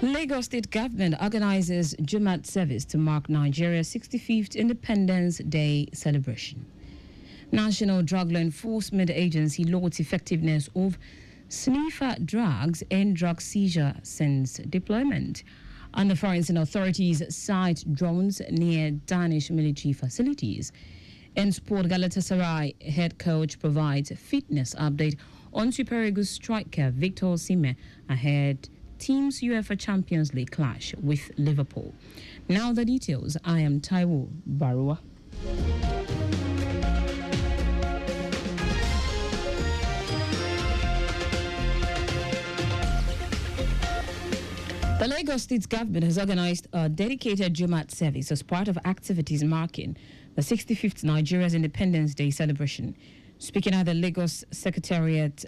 Lagos State Government organizes Jumat service to mark Nigeria's 65th Independence Day celebration. National Drug Law Enforcement Agency lauds effectiveness of sniffer drugs and drug seizure since deployment. And the foreign authorities cite drones near Danish military facilities. In sport, Galatasaray head coach provides fitness update on Super Eagles striker Victor Osimhen ahead team's UEFA Champions League clash with Liverpool. Now the details. I am Taiwo Baruwa. The Lagos State government has organized a dedicated Jumat service as part of activities marking the 65th Nigeria's Independence Day celebration. Speaking at the Lagos Secretariat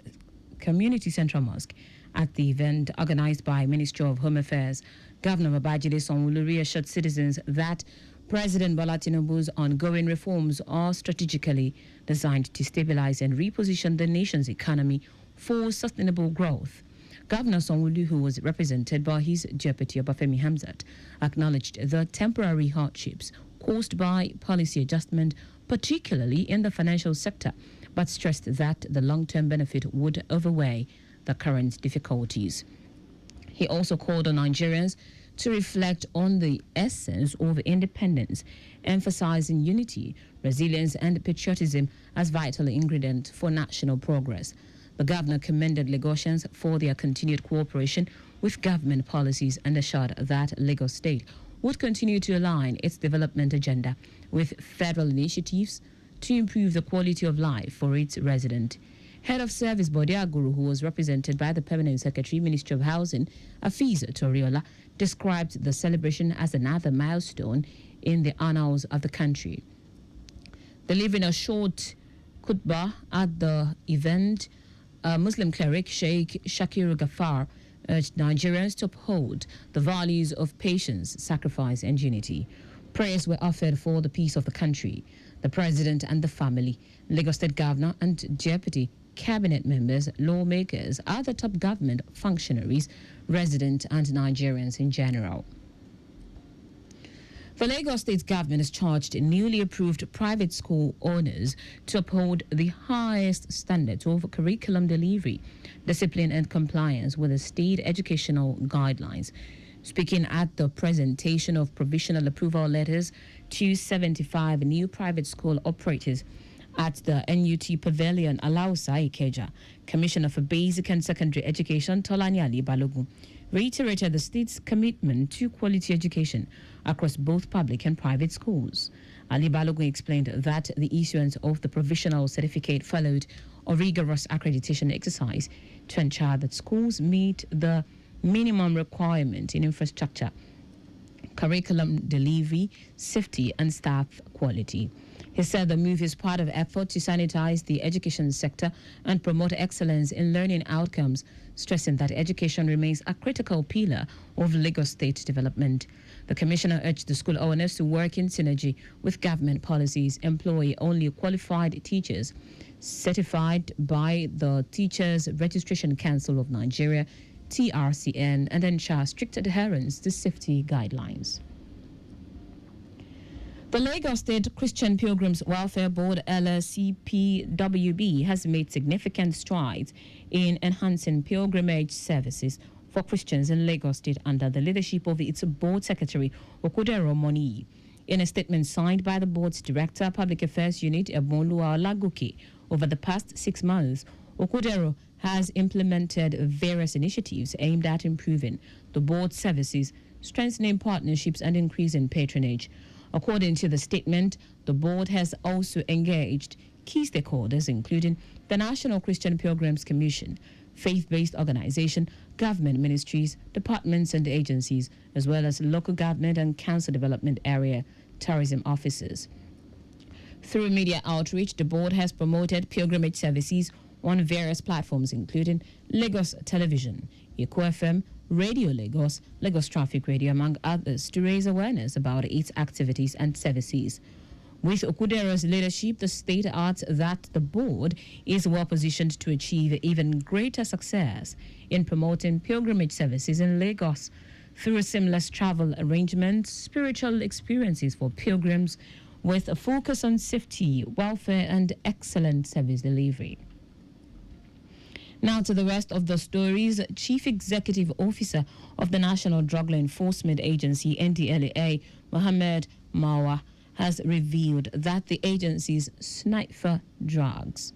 Community Central Mosque at the event organized by Ministry of Home Affairs, Governor Babajide Sanwo-Olu reassured citizens that President Bola Tinubu's ongoing reforms are strategically designed to stabilize and reposition the nation's economy for sustainable growth. Governor Sanwo-Olu, who was represented by his deputy Obafemi Hamzat, acknowledged the temporary hardships caused by policy adjustment, particularly in the financial sector, but stressed that the long-term benefit would outweigh the current difficulties. He also called on Nigerians to reflect on the essence of independence, emphasizing unity, resilience, and patriotism as vital ingredients for national progress. The governor commended Lagosians for their continued cooperation with government policies and assured that Lagos State would continue to align its development agenda with federal initiatives to improve the quality of life for its residents. Head of Service Bode Aguru, who was represented by the Permanent Secretary, Ministry of Housing, Afiz Toriola, described the celebration as another milestone in the annals of the country. Delivering a short khutbah at the event, Muslim cleric Sheikh Shakir Ghaffar urged Nigerians to uphold the values of patience, sacrifice, and unity. Prayers were offered for the peace of the country. The President and the family, Lagos State Governor and Deputy Cabinet members, lawmakers, other top government functionaries, residents, and Nigerians in general. The Lagos State government has charged newly approved private school owners to uphold the highest standards of curriculum delivery, discipline, and compliance with the state educational guidelines. Speaking at the presentation of provisional approval letters to 75 new private school operators at the NUT Pavilion, Alausa Ikeja, Commissioner for Basic and Secondary Education, Tolani Ali Balogun, reiterated the state's commitment to quality education across both public and private schools. Ali Balogun explained that the issuance of the provisional certificate followed a rigorous accreditation exercise to ensure that schools meet the minimum requirement in infrastructure, curriculum delivery, safety, and staff quality. He said the move is part of effort to sanitize the education sector and promote excellence in learning outcomes, stressing that education remains a critical pillar of Lagos State development. The commissioner urged the school owners to work in synergy with government policies, employ only qualified teachers certified by the Teachers Registration Council of Nigeria, TRCN, and ensure strict adherence to safety guidelines. The Lagos State Christian Pilgrims Welfare Board, LSCPWB, has made significant strides in enhancing pilgrimage services for Christians in Lagos State under the leadership of its board secretary, Okudero Moni. In a statement signed by the board's director, Public Affairs Unit, Ebonlua Olagoke, over the past 6 months, Okudero has implemented various initiatives aimed at improving the board's services, strengthening partnerships, and increasing patronage. According to the statement, the board has also engaged key stakeholders, including the National Christian Pilgrims Commission, faith-based organization, government ministries, departments and agencies, as well as local government and council development area tourism officers. Through media outreach, the board has promoted pilgrimage services on various platforms, including Lagos Television, Eco FM, Radio Lagos, Lagos Traffic Radio, among others, to raise awareness about its activities and services. With Okudero's leadership, the state adds that the board is well positioned to achieve even greater success in promoting pilgrimage services in Lagos. through seamless travel arrangements, spiritual experiences for pilgrims with a focus on safety, welfare, and excellent service delivery. Now to the rest of the stories. Chief Executive Officer of the National Drug Law Enforcement Agency, NDLEA, Mohammed Mawa, has revealed that the agency's sniffer drugs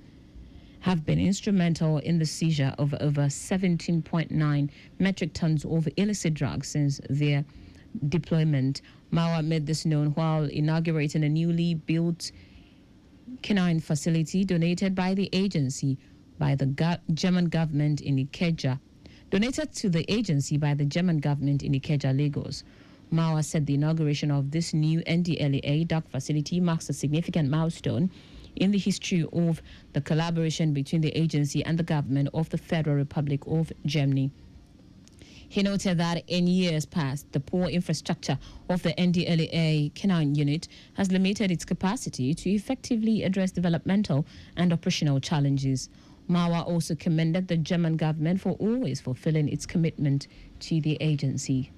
have been instrumental in the seizure of over 17.9 metric tons of illicit drugs since their deployment. Mawa made this known while inaugurating a newly built canine facility donated by the agency by the German government in Ikeja. Donated to the agency by the German government in Ikeja, Lagos. Mawa said the inauguration of this new NDLEA drug facility marks a significant milestone in the history of the collaboration between the agency and the government of the Federal Republic of Germany. He noted that in years past, the poor infrastructure of the NDLEA canine unit has limited its capacity to effectively address developmental and operational challenges. Mawa also commended the German government for always fulfilling its commitment to the agency.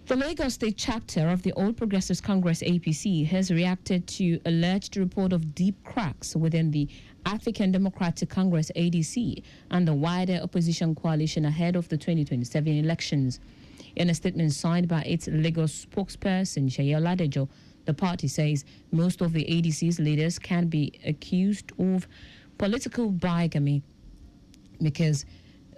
The Lagos State chapter of the All Progressives Congress APC has reacted to alleged report of deep cracks within the African Democratic Congress ADC and the wider opposition coalition ahead of the 2027 elections. In a statement signed by its Lagos spokesperson, Seyi Oladejo, the party says most of the ADC's leaders can be accused of political bigamy because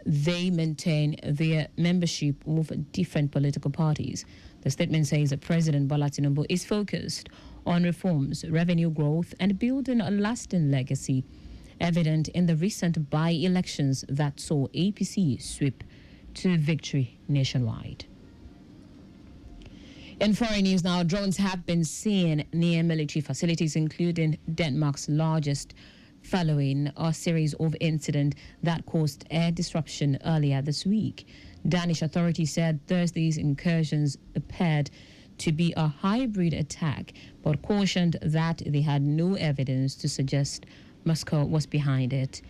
they maintain their membership of different political parties. The statement says that President Bola Tinubu is focused on reforms, revenue growth, and building a lasting legacy, evident in the recent by-elections that saw APC sweep to victory nationwide. In foreign news now, drones have been seen near military facilities, including Denmark's largest, following a series of incidents that caused air disruption earlier this week. Danish authorities said Thursday's incursions appeared to be a hybrid attack, but cautioned that they had no evidence to suggest Moscow was behind it.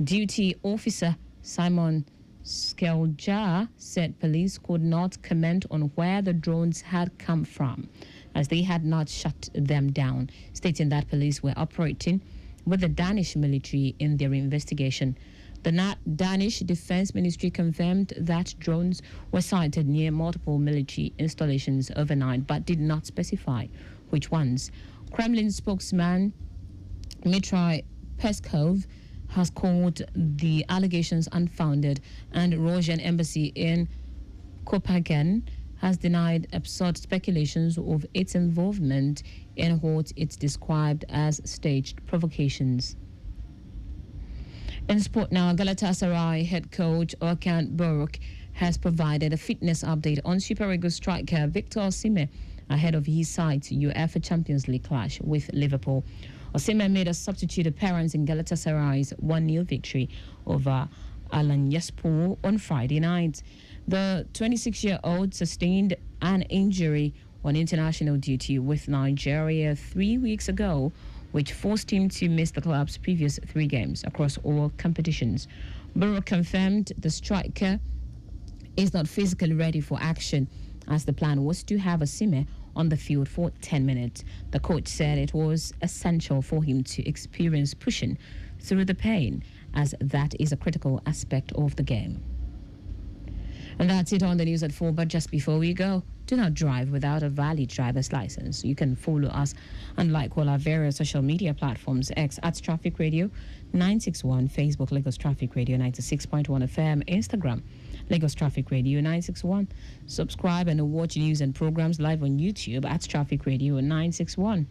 Duty officer Simon Skeljar said police could not comment on where the drones had come from, as they had not shut them down, stating that police were operating with the Danish military in their investigation. The Danish Defense Ministry confirmed that drones were sighted near multiple military installations overnight, but did not specify which ones. Kremlin spokesman Dmitry Peskov has called the allegations unfounded, and Russian embassy in Copenhagen has denied absurd speculations of its involvement in what it's described as staged provocations. In sport now, Galatasaray head coach Taiwo Baruwa has provided a fitness update on Super Eagles striker Victor Osimhen ahead of his side's UEFA Champions League clash with Liverpool. Osimhen made a substitute appearance in Galatasaray's 1-0 victory over Alanyaspor on Friday night. The 26-year-old sustained an injury on international duty with Nigeria 3 weeks ago, which forced him to miss the club's previous 3 games across all competitions. Baruwa confirmed the striker is not physically ready for action, as the plan was to have Osimhen on the field for 10 minutes. The coach said it was essential for him to experience pushing through the pain, as that is a critical aspect of the game. And that's it on the news at 4. But just before we go, do not drive without a valid driver's license. You can follow us and like all our various social media platforms: X at Traffic Radio 961, Facebook Lagos Traffic Radio 96.1 FM, Instagram Lagos Traffic Radio 961. Subscribe and watch news and programs live on YouTube at Traffic Radio 961.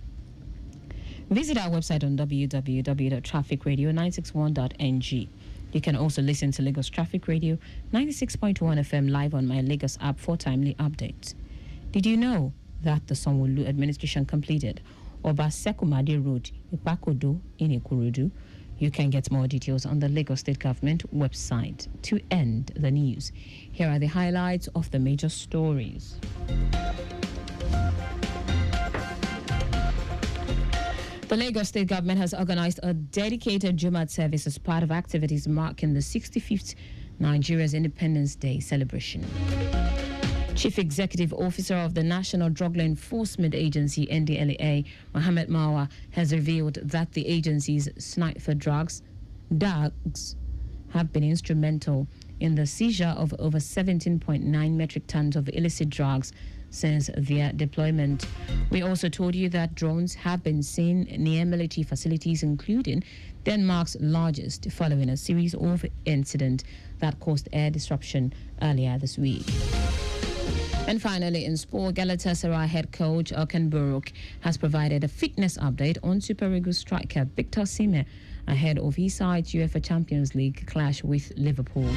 Visit our website on www.trafficradio961.ng. You can also listen to Lagos Traffic Radio 96.1 FM live on my Lagos app for timely updates. Did you know that the Sanwo-Olu administration completed Obasekumade Road, Ipakodo in Ikurudu? You can get more details on the Lagos State Government website. To end the news, here are the highlights of the major stories. The Lagos State Government has organized a dedicated Jumat service as part of activities marking the 65th Nigeria's Independence Day celebration. Chief Executive Officer of the National Drug Law Enforcement Agency, NDLEA, Mohammed Marwa, has revealed that the agency's sniper drugs, DAGs, have been instrumental in the seizure of over 17.9 metric tons of illicit drugs since their deployment. We also told you that drones have been seen near military facilities, including Denmark's largest, following a series of incidents that caused air disruption earlier this week. And finally, in sport, Galatasaray head coach Okan Buruk has provided a fitness update on Super Eagles striker Victor Osimhen ahead of his side's UEFA Champions League clash with Liverpool.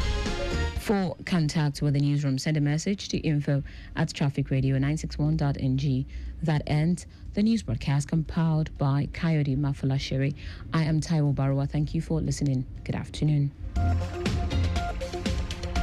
For contact with the newsroom, send a message to info@trafficradio961.ng. That ends the news broadcast compiled by Coyote Mafulashere. I am Taiwo Baruwa. Thank you for listening. Good afternoon.